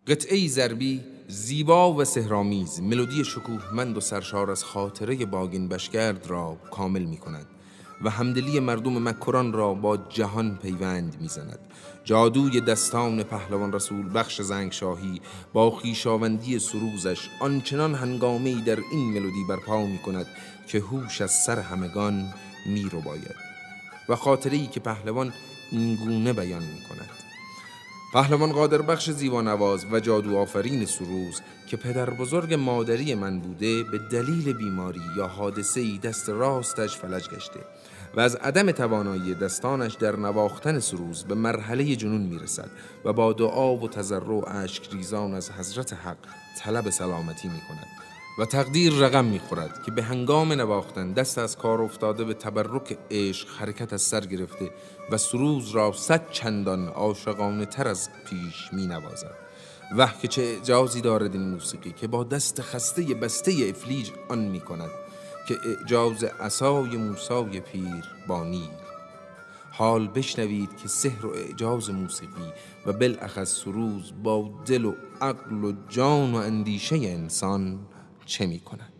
قطعه‌ای ضربی زیبا و سحرآمیز، ملودی شکوهمند و سرشار از خاطره باگین بشگرد را کامل می کند و همدلی مردم مکران را با جهان پیوند می زند. جادوی دستان پهلوان رسول بخش زنگشاهی با خویشاوندی سروزش آنچنان هنگامه‌ای در این ملودی برپا می کند که هوش از سر همگان می رو باید و خاطره‌ای که پهلوان این گونه بیان می کند: پهلوان قادر بخش زیبانواز و جادو آفرین سروز که پدر بزرگ مادری من بوده، به دلیل بیماری یا حادثه‌ای دست راستش فلج گشته و از عدم توانایی دستانش در نواختن سروز به مرحله جنون میرسد و با دعا و تضرع و اشک ریزان از حضرت حق طلب سلامتی می کند و تقدیر رقم می‌خورد که به هنگام نواختن دست از کار افتاده به تبرک عشق حرکت از سر گرفته و سروز را 100 چندان عاشقانه تر از پیش می نوازد. وه که چه اعجازی دارد این موسیقی که با دست خسته بسته افلیج آن می کند که اعجاز عصای موسی پیر با نیل. حال بشنوید که سحر و اعجاز موسیقی و بالاخص سروز با دل و عقل و جان و اندیشه انسان چه می کند.